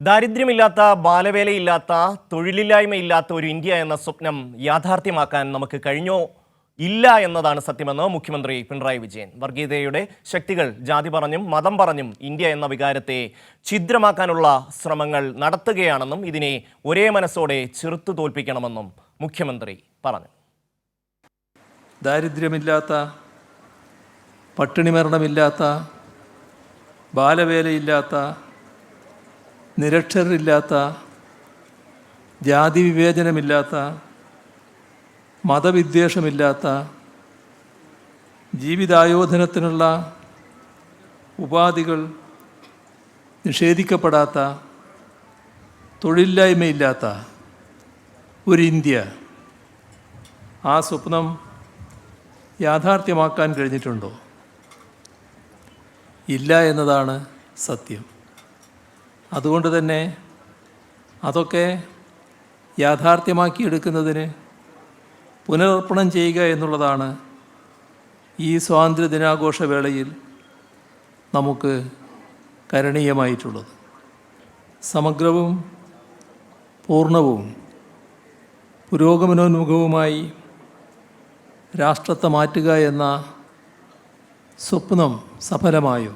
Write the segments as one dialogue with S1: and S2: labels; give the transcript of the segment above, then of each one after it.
S1: ദാരിദ്ര്യമില്ലാത്ത, ബാലവേലയില്ലാത്ത, തൊഴിലില്ലായ്മയില്ലാത്ത ഒരു ഇന്ത്യ എന്ന സ്വപ്നം യാഥാർത്ഥ്യമാക്കാൻ നമുക്ക് കഴിഞ്ഞോ ഇല്ല എന്നതാണ് സത്യമെന്ന് മുഖ്യമന്ത്രി പിണറായി വിജയൻ. വർഗീയതയുടെ ശക്തികൾ ജാതി പറഞ്ഞും മതം പറഞ്ഞും ഇന്ത്യ എന്ന വികാരത്തെ ഛിദ്രമാക്കാനുള്ള ശ്രമങ്ങൾ നടത്തുകയാണെന്നും ഇതിനെ ഒരേ മനസ്സോടെ ചെറുത്തു തോൽപ്പിക്കണമെന്നും മുഖ്യമന്ത്രി പറഞ്ഞു.
S2: ദാരിദ്ര്യമില്ലാത്ത, പട്ടിണി മരണമില്ലാത്ത, ബാലവേലയില്ലാത്ത, നിരക്ഷരരില്ലാത്ത, ജാതി വിവേചനമില്ലാത്ത, മതവിദ്വേഷമില്ലാത്ത, ജീവിതായോധനത്തിനുള്ള ഉപാധികൾ നിഷേധിക്കപ്പെടാത്ത, തൊഴിലില്ലായ്മയില്ലാത്ത ഒരു ഇന്ത്യ, ആ സ്വപ്നം യാഥാർത്ഥ്യമാക്കാൻ കഴിഞ്ഞിട്ടുണ്ടോ? ഇല്ല എന്നതാണ് സത്യം. അതുകൊണ്ട് തന്നെ അതൊക്കെ യാഥാർത്ഥ്യമാക്കിയെടുക്കുന്നതിന് പുനരർപ്പണം ചെയ്യുക എന്നുള്ളതാണ് ഈ സ്വാതന്ത്ര്യ ദിനാഘോഷ വേളയിൽ നമുക്ക് കരണീയമായിട്ടുള്ളത്. സമഗ്രവും പൂർണ്ണവും പുരോഗമനോന്മുഖവുമായി രാഷ്ട്രത്തെ മാറ്റുക എന്ന സ്വപ്നം സഫലമായോ?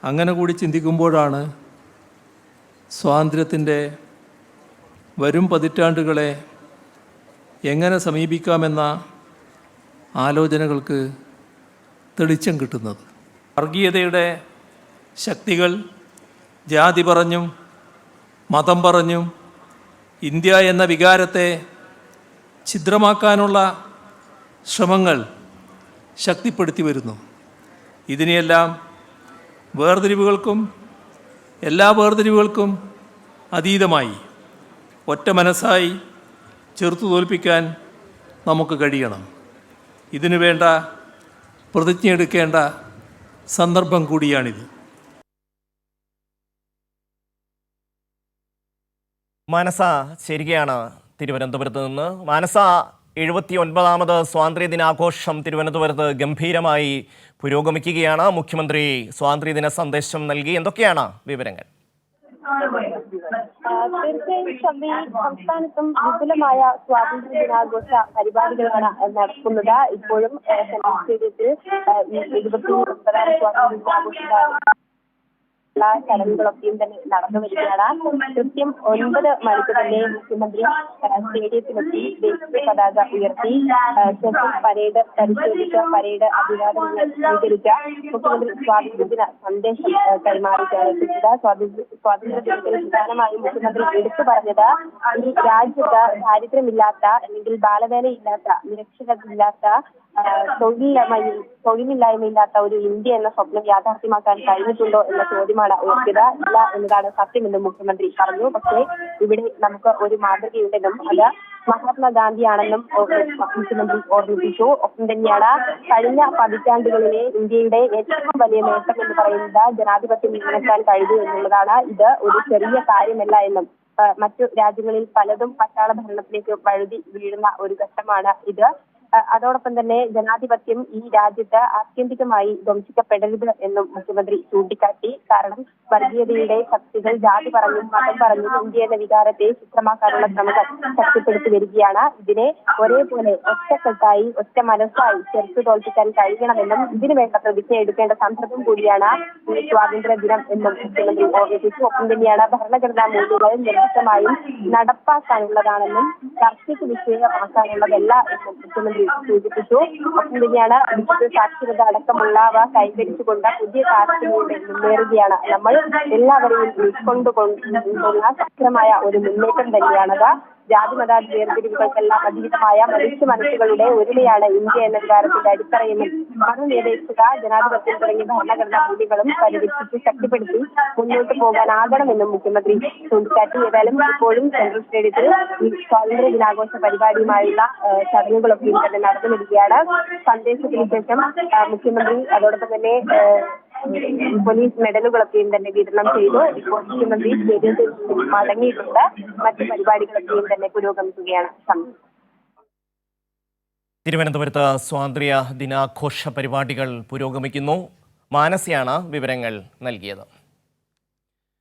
S2: അങ്ങനെ കൂടി ചിന്തിക്കുമ്പോഴാണ് സ്വാതന്ത്ര്യത്തിൻ്റെ വരും പതിറ്റാണ്ടുകളെ എങ്ങനെ സമീപിക്കാമെന്ന ആലോചനകൾക്ക് തെളിച്ചം കിട്ടുന്നത്. വർഗീയതയുടെ ശക്തികൾ ജാതി പറഞ്ഞും മതം പറഞ്ഞും ഇന്ത്യ എന്ന വികാരത്തെ ഛിദ്രമാക്കാനുള്ള ശ്രമങ്ങൾ ശക്തിപ്പെടുത്തി വരുന്നു. ഇതിനെയെല്ലാം എല്ലാ വേർതിരിവുകൾക്കും അതീതമായി ഒറ്റ മനസ്സായി ചെറുത്തു തോൽപ്പിക്കാൻ നമുക്ക് കഴിയണം. ഇതിനു വേണ്ട പ്രതിജ്ഞയെടുക്കേണ്ട സന്ദർഭം കൂടിയാണിത്.
S1: മാനസ ചേരുകയാണ് തിരുവനന്തപുരത്ത് നിന്ന്. മാനസ, 79ാമത് സ്വാതന്ത്ര്യ ദിനാഘോഷം തിരുവനന്തപുരത്ത് ഗംഭീരമായി പുരോഗമിക്കുകയാണ്. മുഖ്യമന്ത്രി സ്വാതന്ത്ര്യദിന സന്ദേശം നൽകി. എന്തൊക്കെയാണ് വിവരങ്ങൾ?
S3: തീർച്ചയായും സംസ്ഥാനത്തും വിപുലമായ സ്വാതന്ത്ര്യ ദിനാഘോഷ പരിപാടികളാണ് നടക്കുന്നത്. ഇപ്പോഴും സ്റ്റേഡിയത്തിൽ 29ാം സ്വാതന്ത്ര്യ ദിനാഘോഷ ചടങ്ങുകളൊക്കെയും തന്നെ നടന്നു വരികയാണ്. കൃത്യം 9 മണിക്ക് തന്നെ മുഖ്യമന്ത്രി സ്റ്റേഡിയത്തിലെത്തി ദേശീയ പതാക ഉയർത്തി പരേഡ് പരിശോധിച്ച പരേഡ് അഭിവാദം സ്വീകരിച്ച മുഖ്യമന്ത്രി സ്വാതന്ത്ര്യദിന സന്ദേശം കൈമാറിയാണ് എത്തിച്ചത്. സ്വാതന്ത്ര്യ ദിനത്തിൽ പ്രധാനമായും മുഖ്യമന്ത്രി എടുത്തു പറഞ്ഞത് ഈ രാജ്യത്ത് ദാരിദ്ര്യമില്ലാത്ത, അല്ലെങ്കിൽ ബാലവേലയില്ലാത്ത, നിരക്ഷരരില്ലാത്ത, തൊഴിലില്ലായ്മയില്ലാത്ത ഒരു ഇന്ത്യ എന്ന സ്വപ്നം യാഥാർത്ഥ്യമാക്കാൻ കഴിഞ്ഞിട്ടുണ്ടോ എന്ന ചോദ്യമാണ് ഉയർത്തിയത്. ഇല്ല എന്നതാണ് സത്യമെന്നും മുഖ്യമന്ത്രി പറഞ്ഞു. പക്ഷേ ഇവിടെ നമുക്ക് ഒരു മാതൃകയുണ്ടെന്നും അത് മഹാത്മാഗാന്ധിയാണെന്നും മുഖ്യമന്ത്രി ഓർമ്മിപ്പിച്ചു. ഒപ്പം തന്നെയാണ് കഴിഞ്ഞ പതിറ്റാണ്ടുകളിലെ ഇന്ത്യയുടെ ഏറ്റവും വലിയ നേട്ടം എന്ന് പറയുന്നത് ജനാധിപത്യം നിലനിർത്താൻ കഴിഞ്ഞു എന്നുള്ളതാണ്. ഇത് ഒരു ചെറിയ കാര്യമല്ല എന്നും മറ്റു രാജ്യങ്ങളിൽ പലതും പട്ടാള ഭരണത്തിലേക്ക് വഴുതി വീഴുന്ന ഒരു ഘട്ടമാണ് ഇത്. അതോടൊപ്പം തന്നെ ജനാധിപത്യം ഈ രാജ്യത്ത് ആത്യന്തികമായി ധ്വംസിക്കപ്പെടരുത് എന്നും മുഖ്യമന്ത്രി ചൂണ്ടിക്കാട്ടി. കാരണം വർഗീയതയുടെ ശക്തികൾ ജാതി പറഞ്ഞും മതം പറഞ്ഞും ഇന്ത്യ എന്ന വികാരത്തെ ചിത്രമാക്കാനുള്ള ശ്രമങ്ങൾ ശക്തിപ്പെടുത്തി വരികയാണ്. ഇതിനെ ഒരേപോലെ ഒറ്റക്കെട്ടായി ഒറ്റ മനസ്സായി ചെറുത്തു തോൽപ്പിക്കാൻ കഴിയണമെന്നും ഇതിനു വേണ്ട പ്രതിജ്ഞ എടുക്കേണ്ട സന്ദർഭം കൂടിയാണ് ഈ സ്വാതന്ത്ര്യ ദിനം എന്നും മുഖ്യമന്ത്രി ഓർമ്മിപ്പിച്ചു. ഒപ്പം തന്നെയാണ് ഭരണഘടനാ മൂല്യങ്ങൾ നിർബന്ധമായും നടപ്പാക്കാനുള്ളതാണെന്നും ചർച്ചയ്ക്ക് വിഷയമാക്കാനുള്ളതല്ല എന്നും മുഖ്യമന്ത്രി സൂചിപ്പിച്ചു. ഒപ്പം തന്നെയാണ് ഡിജിറ്റൽ സാക്ഷരത അടക്കമുള്ളവ കൈവരിച്ചുകൊണ്ട് പുതിയ കാലത്തിലൂടെ മുന്നേറുകയാണ്. നമ്മൾ എല്ലാവരെയും ഉൾക്കൊണ്ടുകൊണ്ടുള്ള ശക്തമായ ഒരു മുന്നേറ്റം തന്നെയാണത്. ജാതിമത വേർതിരിവുകൾക്കെല്ലാം അതീതമായ മനുഷ്യ മനസ്സുകളുടെ ഒരുമയാണ് ഇന്ത്യ എന്ന വികാരത്തിന്റെ അടിത്തറയെന്നും മതനിരപേക്ഷത, ജനാധിപത്യം തുടങ്ങിയ ഭരണഘടനാ മൂല്യങ്ങളും പരിരക്ഷിച്ച് ശക്തിപ്പെടുത്തി മുന്നോട്ട് പോകാനാകണമെന്നും മുഖ്യമന്ത്രി ചൂണ്ടിക്കാട്ടി. ഏതായാലും ഇപ്പോഴും സെൻട്രൽ സ്റ്റേഡിയത്തിൽ ഈ സ്വാതന്ത്ര്യ ദിനാഘോഷ പരിപാടിയുമായുള്ള ചടങ്ങുകളൊക്കെയും തന്നെ നടന്നു വരികയാണ്. സന്ദേശത്തിന് ശേഷം മുഖ്യമന്ത്രി അതോടൊപ്പം തന്നെ പോലീസ് മെഡലുകളൊക്കെയും തന്നെ വിതരണം ചെയ്തു. ഇപ്പോൾ മുഖ്യമന്ത്രി സ്റ്റേഡിയത്തിൽ മടങ്ങിയിട്ടുണ്ട്. മറ്റു പരിപാടികളൊക്കെയും തന്നെ പുരോഗമിക്കുകയാണ്.
S1: തിരുവനന്തപുരത്ത് സ്വാതന്ത്ര്യ ദിനാഘോഷ പരിപാടികൾ പുരോഗമിക്കുന്നു. മാനസയാണ് വിവരങ്ങൾ നൽകിയത്.